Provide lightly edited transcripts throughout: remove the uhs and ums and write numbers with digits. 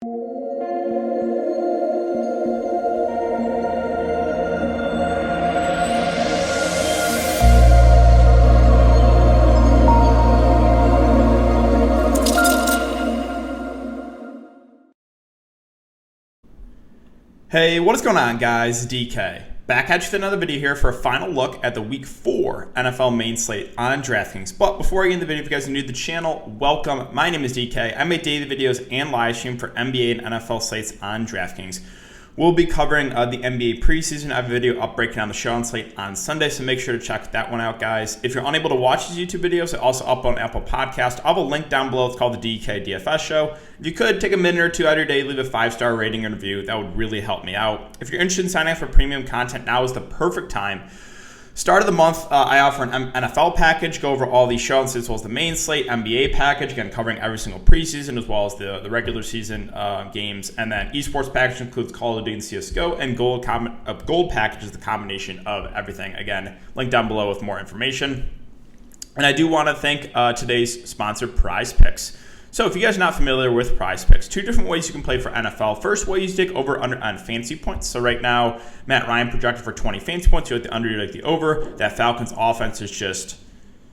Hey, what is going on, guys? DK. Back at you with another video here for a final look at the Week 4 NFL main slate on Draftkings. But before I get into the video, if you guys are new to the channel, welcome. My name is DK. I make daily videos and live stream for NBA and NFL slates on Draftkings. We'll be covering the NBA preseason. I have a video up breaking down the show on slate on Sunday, so make sure to check that one out, guys. If you're unable to watch these YouTube videos, they're also up on Apple Podcast. I'll have a link down below. It's called the DKDFS Show. If you could, take a minute or two out of your day, leave a 5-star rating and review. That would really help me out. If you're interested in signing up for premium content, now is the perfect time. Start of the month, I offer an NFL package, go over all these shows as well as the main slate, NBA package, again, covering every single preseason as well as the regular season games. And then esports package includes Call of Duty and CSGO, and gold package is the combination of everything. Again, link down below with more information. And I do want to thank today's sponsor, Prize Picks. So if you guys are not familiar with Prize Picks, two different ways you can play for NFL. First way, you take over under on fantasy points. So right now, Matt Ryan projected for 20 fantasy points. You like the under, you like the over. That Falcons offense is just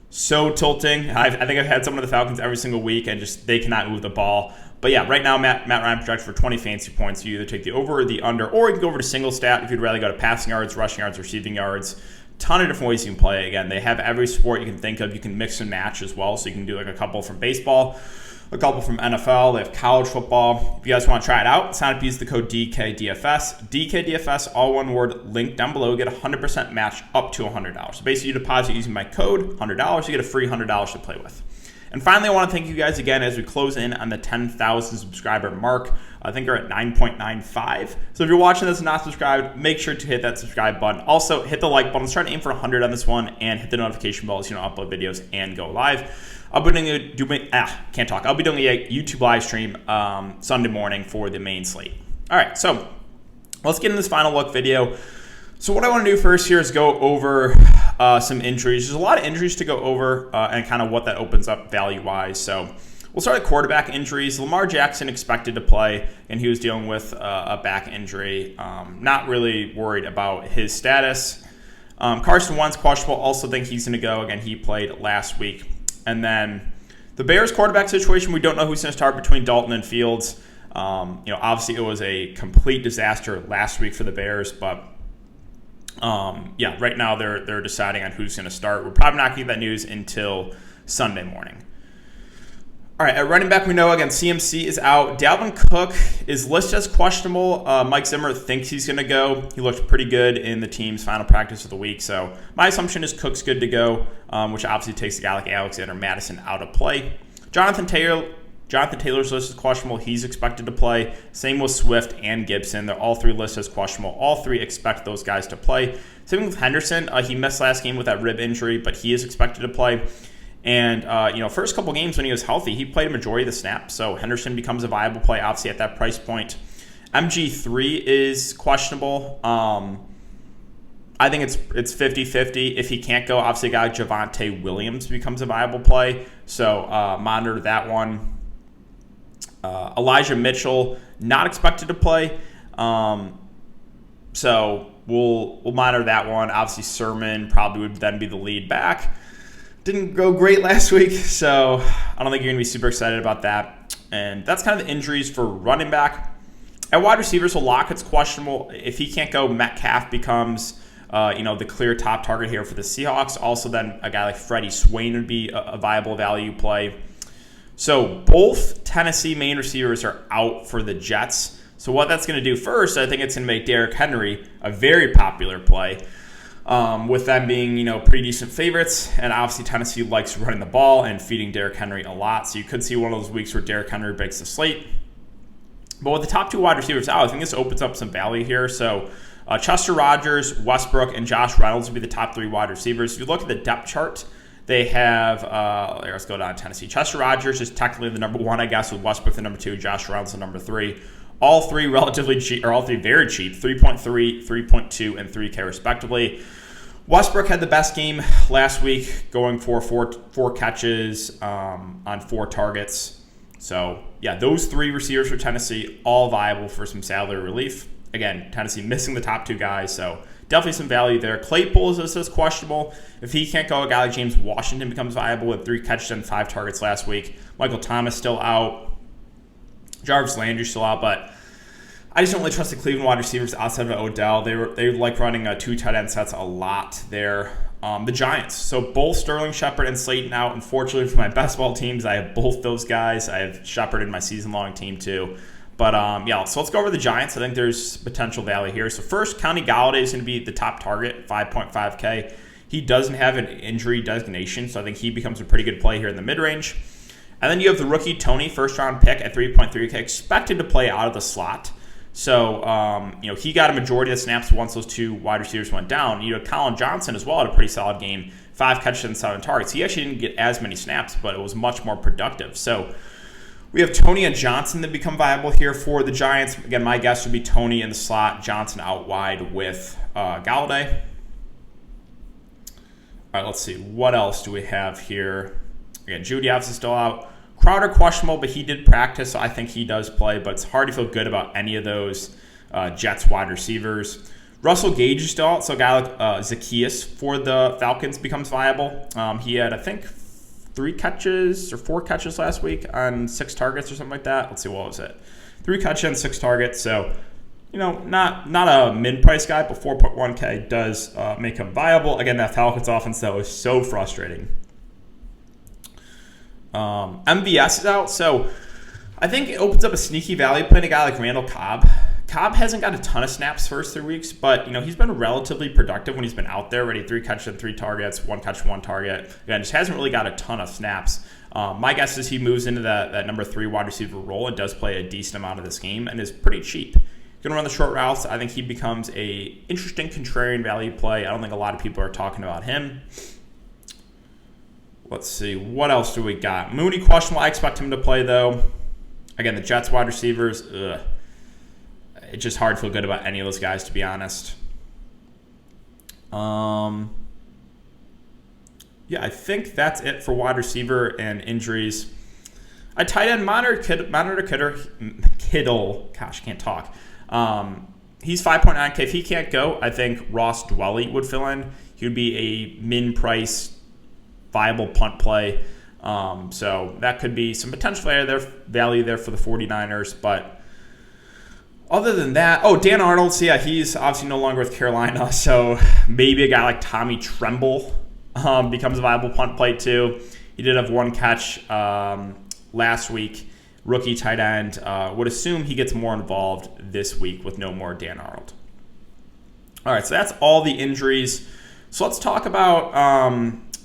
so tilting. I think I've had some of the Falcons every single week, and just they cannot move the ball. But yeah, right now, Matt Ryan projected for 20 fantasy points. You either take the over or the under, or you can go over to single stat if you'd rather go to passing yards, rushing yards, receiving yards. Ton of different ways you can play. Again, they have every sport you can think of. You can mix and match as well. So you can do like a couple from baseball, a couple from NFL. They have college football. If you guys want to try it out, sign up, use the code DKDFS. DKDFS, all one word, link down below. Get a 100% match up to $100. So basically, you deposit using my code, $100. You get a free $100 to play with. And finally, I want to thank you guys again as we close in on the 10,000 subscriber mark. I think we're at 9.95. So if you're watching this and not subscribed, make sure to hit that subscribe button. Also, hit the like button. Let's try to aim for 100 on this one, and hit the notification bell so you don't upload videos and go live. I'll be doing a YouTube live stream Sunday morning for the main slate. All right, so let's get in this final look video. So what I want to do first here is go over some injuries. There's a lot of injuries to go over and kind of what that opens up value-wise. So we'll start at quarterback injuries. Lamar Jackson expected to play, and he was dealing with a back injury. Not really worried about his status. Carson Wentz, questionable. Also think he's going to go. Again, he played last week. And then the Bears quarterback situation, we don't know who's going to start between Dalton and Fields. Obviously it was a complete disaster last week for the Bears, but right now they're deciding on who's going to start. We're probably not going to get that news until Sunday morning. All right, at running back, we know, again, CMC is out. Dalvin Cook is listed as questionable. Mike Zimmer thinks he's going to go. He looked pretty good in the team's final practice of the week. So my assumption is Cook's good to go, which obviously takes a guy like Alexander Mattison out of play. Jonathan Taylor's listed as questionable. He's expected to play. Same with Swift and Gibson. They're all three listed as questionable. All three expect those guys to play. Same with Henderson. He missed last game with that rib injury, but he is expected to play. And, first couple games when he was healthy, he played a majority of the snaps. So Henderson becomes a viable play, obviously, at that price point. MG3 is questionable. I think it's 50-50. If he can't go, obviously, a guy like Javonte Williams becomes a viable play. So monitor that one. Elijah Mitchell, not expected to play. So we'll monitor that one. Obviously, Sermon probably would then be the lead back. Didn't go great last week, so I don't think you're going to be super excited about that. And that's kind of the injuries for running back. At wide receiver, so Lockett's questionable. If he can't go, Metcalf becomes the clear top target here for the Seahawks. Also, then a guy like Freddie Swain would be a viable value play. So both Tennessee main receivers are out for the Jets. So what that's going to do first, I think it's going to make Derrick Henry a very popular play. With them being, pretty decent favorites. And obviously Tennessee likes running the ball and feeding Derrick Henry a lot. So you could see one of those weeks where Derrick Henry breaks the slate. But with the top two wide receivers out, I think this opens up some value here. So Chester Rogers, Westbrook, and Josh Reynolds would be the top three wide receivers. If you look at the depth chart, they have, let's go down to Tennessee. Chester Rogers is technically the number one, I guess, with Westbrook the number two, Josh Reynolds the number three. All three relatively cheap, or all three very cheap, 3.3, 3.2, and 3K respectively. Westbrook had the best game last week, going for four catches on 4 targets. So, yeah, those 3 receivers for Tennessee, all viable for some salary relief. Again, Tennessee missing the top 2 guys, so definitely some value there. Claypool is questionable. If he can't go, a guy like James Washington becomes viable with 3 catches and 5 targets last week. Michael Thomas still out. Jarvis Landry still out, but I just don't really trust the Cleveland wide receivers outside of Odell. They like running 2 tight end sets a lot there. The Giants. So both Sterling Shepard and Slayton out. Unfortunately for my best ball teams, I have both those guys. I have Shepard in my season-long team too. But yeah, so let's go over the Giants. I think there's potential value here. So first, Kenny Golladay is going to be the top target, 5.5K. He doesn't have an injury designation, so I think he becomes a pretty good play here in the mid-range. And then you have the rookie Tony, first-round pick at 3.3K, expected to play out of the slot. So, he got a majority of the snaps once those 2 wide receivers went down. You know, Colin Johnson as well had a pretty solid game, 5 catches and 7 targets. He actually didn't get as many snaps, but it was much more productive. So we have Tony and Johnson that become viable here for the Giants. Again, my guess would be Tony in the slot, Johnson out wide with Golladay. All right, let's see. What else do we have here? Again, Judy Evans is still out. Crowder questionable, but he did practice, so I think he does play, but it's hard to feel good about any of those Jets wide receivers. Russell Gage is still out, so a guy like Zacchaeus for the Falcons becomes viable. He had, I think, 3 catches or 4 catches last week on 6 targets or something like that. Let's see, what was it? 3 catches and 6 targets, so, not a mid-price guy, but 4.1K does make him viable. Again, that Falcons offense, though, is so frustrating. MVS is out, so I think it opens up a sneaky value playing a guy like Randall Cobb. Cobb hasn't got a ton of snaps first 3 weeks, but he's been relatively productive when he's been out there. Already 3 catches and 3 targets, 1 catch, 1 target. Again, just hasn't really got a ton of snaps. My guess is he moves into that number 3 wide receiver role and does play a decent amount of this game and is pretty cheap. Going to run the short routes. I think he becomes a interesting contrarian value play. I don't think a lot of people are talking about him. Let's see. What else do we got? Mooney questionable. I expect him to play, though. Again, the Jets wide receivers, it's just hard to feel good about any of those guys, to be honest. Yeah, I think that's it for wide receiver and injuries. I tight end monitor Kittle. Gosh, I can't talk. He's 5.9K. If he can't go, I think Ross Dwelly would fill in. He would be a min-price viable punt play. So that could be some potential value there for the 49ers. But other than that, Dan Arnold, so yeah, he's obviously no longer with Carolina. So maybe a guy like Tommy Tremble becomes a viable punt play too. He did have 1 catch last week. Rookie tight end. Would assume he gets more involved this week with no more Dan Arnold. All right, so that's all the injuries. So let's talk about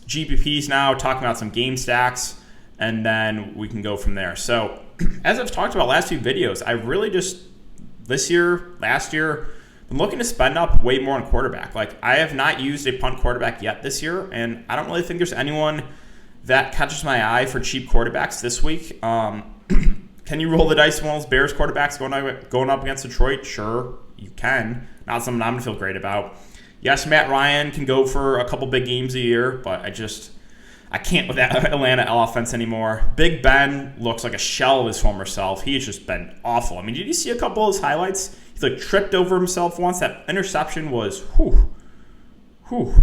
GPPs now, talking about some game stacks, and then we can go from there. So as I've talked about last few videos, I really just last year, been looking to spend up way more on quarterback. Like, I have not used a punt quarterback yet this year, and I don't really think there's anyone that catches my eye for cheap quarterbacks this week. Can you roll the dice on one of those Bears quarterbacks going up against Detroit? Sure, you can. Not something I'm going to feel great about. Yes, Matt Ryan can go for a couple big games a year, but I can't with that Atlanta offense anymore. Big Ben looks like a shell of his former self. He's just been awful. I mean, did you see a couple of his highlights? He's tripped over himself once. That interception was,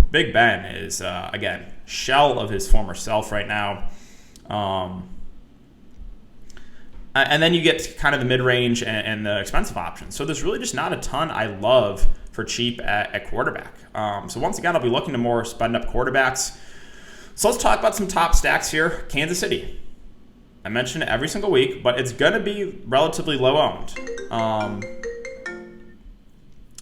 Big Ben is, again, shell of his former self right now. And then you get to kind of the mid-range and the expensive options. So there's really just not a ton I love for cheap at quarterback. So once again, I'll be looking to more spend-up quarterbacks. So let's talk about some top stacks here. Kansas City. I mention it every single week, but it's going to be relatively low-owned.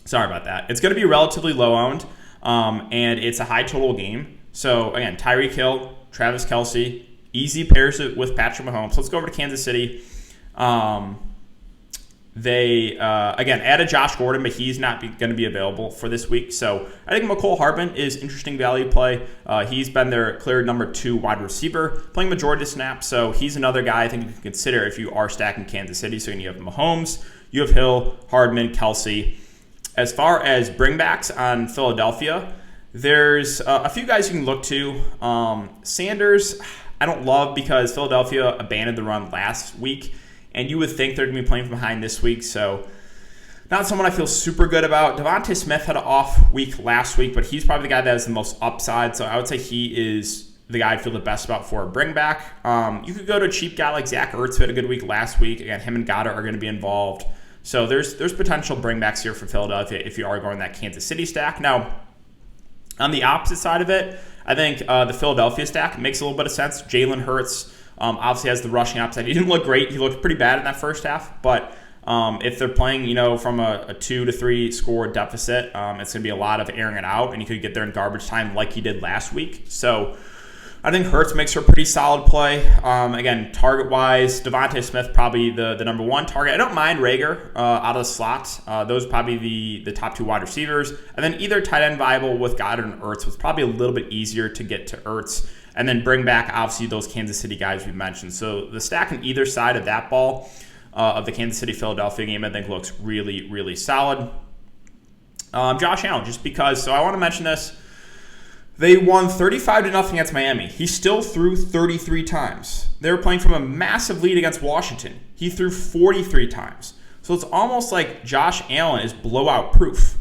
Sorry about that. It's going to be relatively low-owned, and it's a high-total game. So, again, Tyreek Hill, Travis Kelce, easy pairs with Patrick Mahomes. Let's go over to Kansas City. They, again, added Josh Gordon, but he's not going to be available for this week. So I think McCole Hardman is interesting value play. He's been their clear number 2 wide receiver, playing majority of snaps. So he's another guy I think you can consider if you are stacking Kansas City. So you have Mahomes, you have Hill, Hardman, Kelce. As far as bringbacks on Philadelphia, there's a few guys you can look to. Sanders, I don't love because Philadelphia abandoned the run last week, and you would think they're going to be playing from behind this week, so not someone I feel super good about. Devontae Smith had an off week last week, but he's probably the guy that has the most upside, so I would say he is the guy I feel the best about for a bring back. You could go to a cheap guy like Zach Ertz, who had a good week last week. Again, him and Goddard are going to be involved. So there's potential bringbacks here for Philadelphia if you are going that Kansas City stack. Now, on the opposite side of it, I think the Philadelphia stack makes a little bit of sense. Jalen Hurts obviously has the rushing upside. He didn't look great. He looked pretty bad in that first half. But if they're playing, from a 2 to 3 score deficit, it's going to be a lot of airing it out, and you could get there in garbage time like he did last week. So I think Hurts makes for a pretty solid play. Again, target-wise, Devontae Smith probably the number one target. I don't mind Rager out of the slot. Those are probably the top 2 wide receivers. And then either tight end viable with Goddard and Ertz was probably a little bit easier to get to Ertz. And then bring back, obviously, those Kansas City guys we mentioned. So the stack on either side of that ball of the Kansas City-Philadelphia game, I think, looks really, really solid. Josh Allen, just because. So I want to mention this. They won 35-0 against Miami. He still threw 33 times. They were playing from a massive lead against Washington. He threw 43 times. So it's almost like Josh Allen is blowout proof.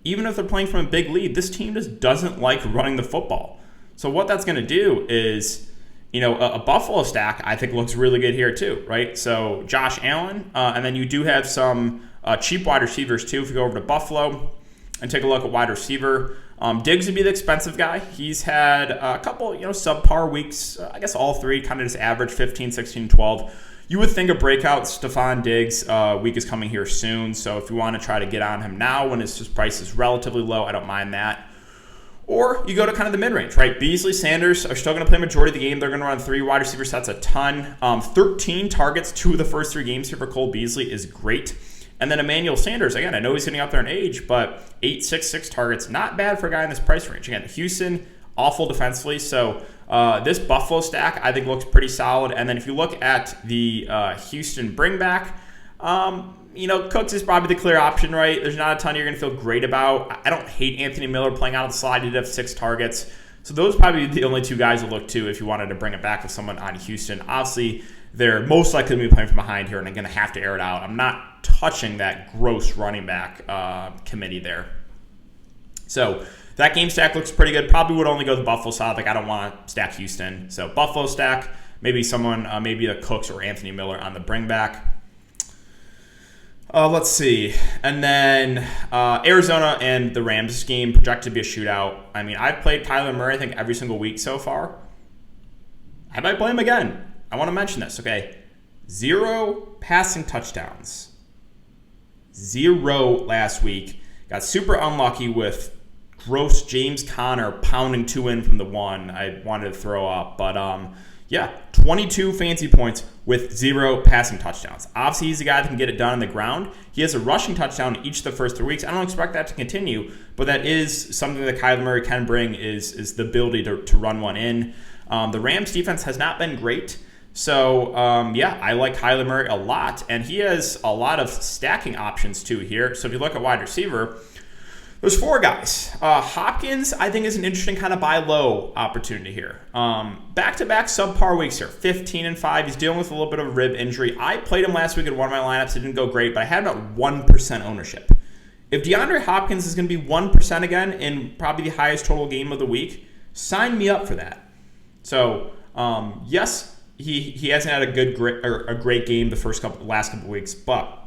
Even if they're playing from a big lead, this team just doesn't like running the football. So what that's going to do is, a Buffalo stack I think looks really good here too, right? So Josh Allen, and then you do have some cheap wide receivers too if you go over to Buffalo and take a look at wide receiver. Diggs would be the expensive guy. He's had a couple, subpar weeks. I guess all 3 kind of just average 15, 16, 12. You would think a breakout Stephon Diggs week is coming here soon. So if you want to try to get on him now when his price is relatively low, I don't mind that. Or you go to kind of the mid-range, right? Beasley, Sanders are still going to play majority of the game. They're going to run 3 wide receiver sets a ton. 13 targets 2 of the first 3 games here for Cole Beasley is great. And then Emmanuel Sanders, again, I know he's getting up there in age, but 8, 6, 6 targets, not bad for a guy in this price range. Again, Houston, awful defensively. So this Buffalo stack, I think, looks pretty solid. And then if you look at the Houston bringback, Cooks is probably the clear option, right? There's not a ton you're going to feel great about. I don't hate Anthony Miller playing out of the slide. He did have 6 targets. So those are probably the only 2 guys to look to if you wanted to bring it back with someone on Houston. Obviously, they're most likely to be playing from behind here, and they're going to have to air it out. I'm not touching that gross running back committee there. So that game stack looks pretty good. Probably would only go the Buffalo side. I don't want to stack Houston. So Buffalo stack, maybe someone, maybe the Cooks or Anthony Miller on the bring back. Let's see. And then Arizona and the Rams game projected to be a shootout. I mean, I've played Kyler Murray, I think, every single week so far. I might play him again. I want to mention this, okay? 0 passing touchdowns. 0 last week. Got super unlucky with gross James Conner pounding 2 in from the 1. I wanted to throw up. But, 22 fancy points with 0 passing touchdowns. Obviously, he's a guy that can get it done on the ground. He has a rushing touchdown each of the first 3 weeks. I don't expect that to continue, but that is something that Kyler Murray can bring is the ability to run one in. The Rams defense has not been great. So, I like Kyler Murray a lot, and he has a lot of stacking options too here. So if you look at wide receiver, there's 4 guys. Hopkins, I think, is an interesting kind of buy low opportunity here. Back-to-back subpar weeks here, 15-5. He's dealing with a little bit of a rib injury. I played him last week in one of my lineups. It didn't go great, but I had about 1% ownership. If DeAndre Hopkins is going to be 1% again in probably the highest total game of the week, sign me up for that. So, yes, he hasn't had a great game the last couple weeks, but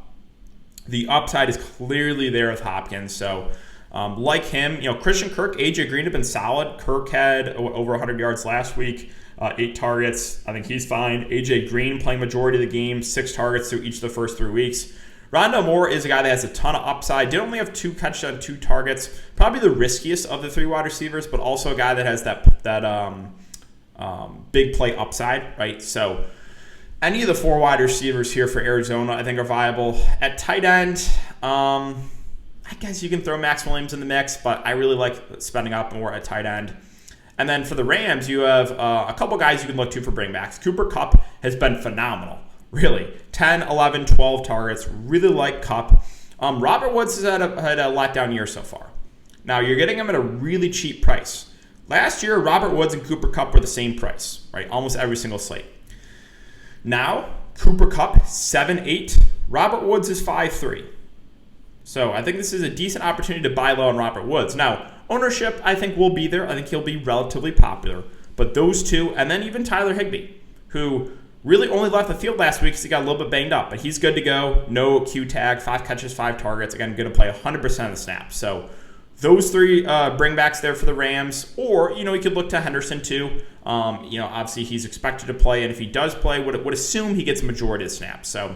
the upside is clearly there with Hopkins. So, like him, Christian Kirk, AJ Green have been solid. Kirk had over 100 yards last week, 8 targets. I think he's fine. AJ Green playing majority of the game, 6 targets through each of the first 3 weeks. Rondale Moore is a guy that has a ton of upside. Did only have 2 catches on 2 targets. Probably the riskiest of the 3 wide receivers, but also a guy that has that big play upside, right? So any of the 4 wide receivers here for Arizona, I think, are viable. At tight end, I guess you can throw Max Williams in the mix, but I really like spending up more at tight end. And then for the Rams, you have a couple guys you can look to for bringbacks. Cooper Kupp has been phenomenal, really. 10, 11, 12 targets. Really like Kupp. Robert Woods has had a letdown year so far. Now, you're getting him at a really cheap price. Last year, Robert Woods and Cooper Kupp were the same price, right? Almost every single slate. Now, Cooper Kupp, 7.8. Robert Woods is 5.3. So I think this is a decent opportunity to buy low on Robert Woods. Now, ownership, I think, will be there. I think he'll be relatively popular. But those two, and then even Tyler Higbee, who really only left the field last week because he got a little bit banged up. But he's good to go. No Q tag, 5 catches, 5 targets. Again, going to play 100% of the snaps. So those three bringbacks there for the Rams. Or, you could look to Henderson too. Obviously he's expected to play. And if he does play, would assume he gets a majority of snaps. So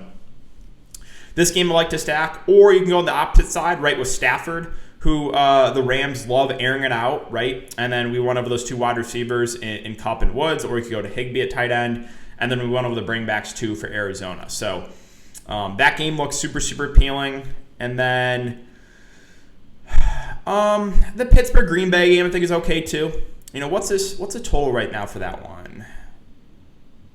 this game I like to stack. Or you can go on the opposite side, right, with Stafford, who the Rams love airing it out, right? And then we went over those two wide receivers in Kupp and Woods, or you could go to Higbee at tight end. And then we went over the bringbacks too for Arizona. So that game looks super, super appealing. And then the Pittsburgh-Green Bay game I think is okay too. What's the total right now for that one?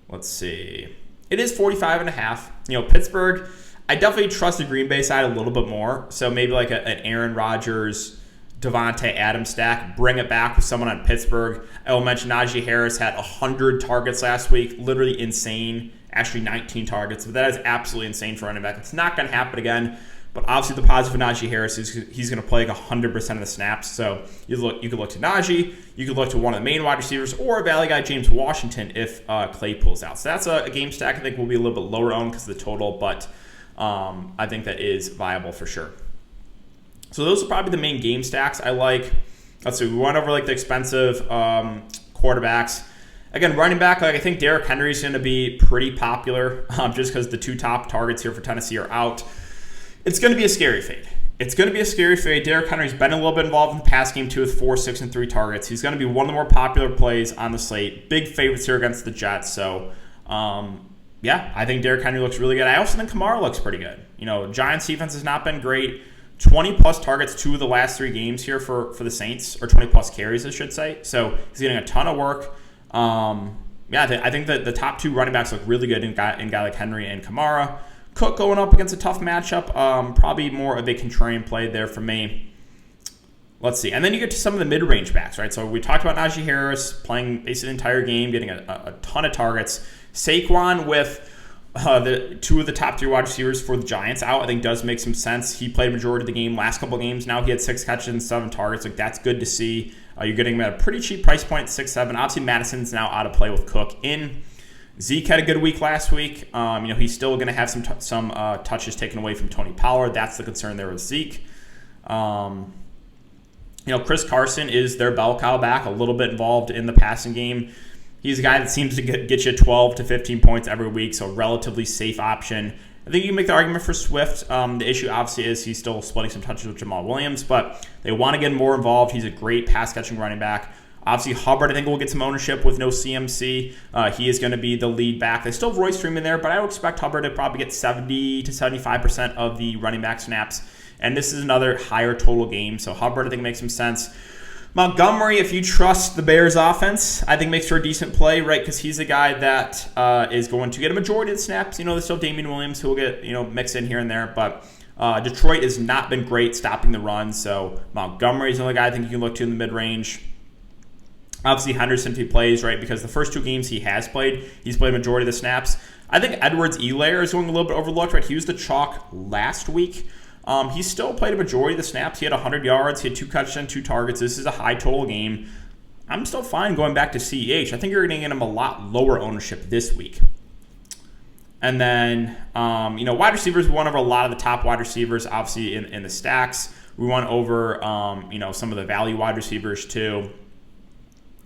Let's see. It is 45.5. Pittsburgh, I definitely trust the Green Bay side a little bit more. So maybe like an Aaron Rodgers, Devontae Adams stack. Bring it back with someone on Pittsburgh. I will mention Najee Harris had 100 targets last week. Literally insane. Actually 19 targets. But that is absolutely insane for running back. It's not going to happen again. But obviously the positive for Najee Harris is he's going to play like 100% of the snaps. So you could look to Najee. You could look to one of the main wide receivers or a value guy, James Washington, if Clay pulls out. So that's a game stack I think will be a little bit lower owned because of the total. But I think that is viable for sure. So those are probably the main game stacks I like. Let's see. We went over like the expensive quarterbacks. Again, running back, I think Derrick Henry is going to be pretty popular just because the two top targets here for Tennessee are out. It's going to be a scary fade. Derrick Henry's been a little bit involved in the pass game too with 4, 6, and 3 targets. He's going to be one of the more popular plays on the slate. Big favorites here against the Jets. So, I think Derrick Henry looks really good. I also think Kamara looks pretty good. Giants defense has not been great. 20-plus targets 2 of the last 3 games here for the Saints, or 20-plus carries, I should say. So he's getting a ton of work. I think that the top 2 running backs look really good in a guy like Henry and Kamara. Cook going up against a tough matchup. Probably more of a contrarian play there for me. Let's see. And then you get to some of the mid-range backs, right? So we talked about Najee Harris playing basically the entire game, getting a ton of targets. Saquon with the 2 of the top 3 wide receivers for the Giants out, I think does make some sense. He played a majority of the game last couple games. Now he had 6 catches and 7 targets. Like, that's good to see. You're getting him at a pretty cheap price point, 6-7. Obviously, Madison's now out of play with Cook in. Zeke had a good week last week. He's still going to have some touches taken away from Tony Pollard. That's the concern there with Zeke. Chris Carson is their bell cow back, a little bit involved in the passing game. He's a guy that seems to get you 12 to 15 points every week, so relatively safe option. I think you can make the argument for Swift. The issue, obviously, is he's still splitting some touches with Jamal Williams, but they want to get him more involved. He's a great pass-catching running back. Obviously, Hubbard, I think, will get some ownership with no CMC. He is going to be the lead back. They still have Royce Freeman there, but I would expect Hubbard to probably get 70 to 75% of the running back snaps. And this is another higher total game, so Hubbard, I think, makes some sense. Montgomery, if you trust the Bears offense, I think makes for a decent play, right? Because he's a guy that is going to get a majority of the snaps. There's still Damian Williams who will get, mixed in here and there. But Detroit has not been great stopping the run. So Montgomery is another guy I think you can look to in the mid-range. Obviously, Henderson, if he plays, right? Because the first 2 games he has played, he's played a majority of the snaps. I think Edwards-Helaire is going a little bit overlooked, right? He was the chalk last week. He still played a majority of the snaps. He had 100 yards. He had 2 catches and 2 targets. This is a high total game. I'm still fine going back to CEH. I think you're going to get him a lot lower ownership this week. And then, wide receivers, we went over a lot of the top wide receivers, obviously, in the stacks. We went over, some of the value wide receivers, too.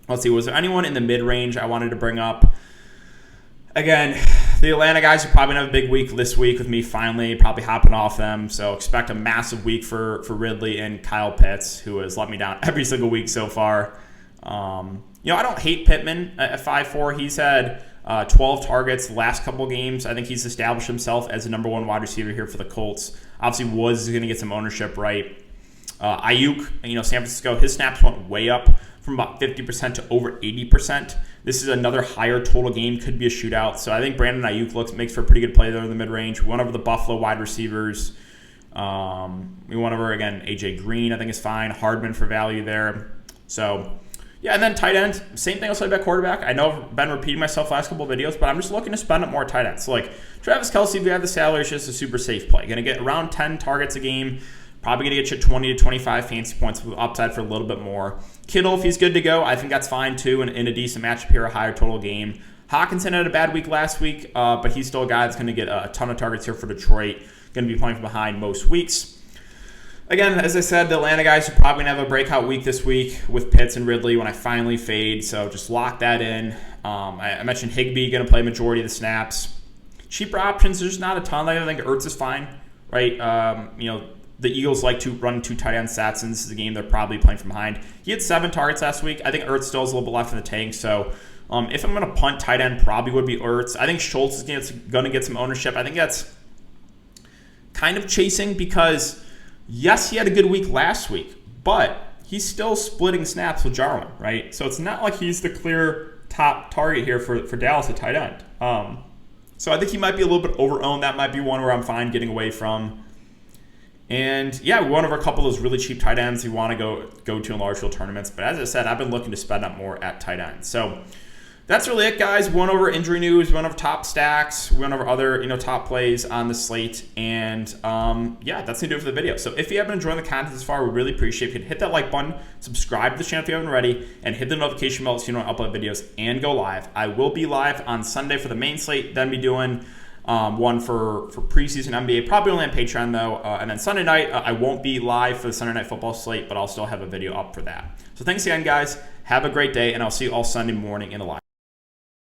Let's see, was there anyone in the mid-range I wanted to bring up? Again, the Atlanta guys are probably going to have a big week this week with me finally probably hopping off them. So expect a massive week for Ridley and Kyle Pitts, who has let me down every single week so far. I don't hate Pittman at 5'4". He's had 12 targets the last couple of games. I think he's established himself as the number 1 wide receiver here for the Colts. Obviously, Woods is going to get some ownership, right? Ayuk, San Francisco, his snaps went way up from about 50% to over 80%. This is another higher total game, could be a shootout. So I think Brandon Ayuk makes for a pretty good play there in the mid-range. We went over the Buffalo wide receivers. We went over, again, A.J. Green, I think is fine. Hardman for value there. So, Yeah, and then tight end, same thing I'll say about quarterback. I know I've been repeating myself last couple of videos, but I'm just looking to spend up more tight ends. So like Travis Kelce, if you have the salary, is just a super safe play. Going to get around 10 targets a game. Probably going to get you 20 to 25 fantasy points with upside for a little bit more. Kittle, if he's good to go, I think that's fine too, and in a decent matchup here, a higher total game. Hawkinson had a bad week last week, but he's still a guy that's going to get a ton of targets here for Detroit. Going to be playing from behind most weeks. Again, as I said, the Atlanta guys are probably going to have a breakout week this week with Pitts and Ridley when I finally fade, so just lock that in. I mentioned Higbee going to play majority of the snaps. Cheaper options, there's not a ton. I think Ertz is fine, right? The Eagles like to run 2 tight end stats, and this is a game they're probably playing from behind. He had 7 targets last week. I think Ertz still has a little bit left in the tank, so if I'm going to punt tight end, probably would be Ertz. I think Schultz is going to get some ownership. I think that's kind of chasing because yes, he had a good week last week, but he's still splitting snaps with Jarwin, right? So it's not like he's the clear top target here for Dallas at tight end. So I think he might be a little bit over-owned. That might be one where I'm fine getting away from. And yeah, we went over a couple of those really cheap tight ends you want to go to in large field tournaments. But as I said, I've been looking to spend up more at tight end. So that's really it, guys. We went over injury news, we went over top stacks, we went over other top plays on the slate, and yeah, that's gonna do it for the video. So if you have been enjoying the content this far, we really appreciate it. You can hit that like button, subscribe to the channel if you haven't already, and hit the notification bell so you don't upload videos and go live. I will be live on Sunday for the main slate, then be doing one for preseason NBA, probably only on Patreon though, and then Sunday night I won't be live for the Sunday Night Football slate, but I'll still have a video up for that. So thanks again, guys. Have a great day, and I'll see you all Sunday morning in the live.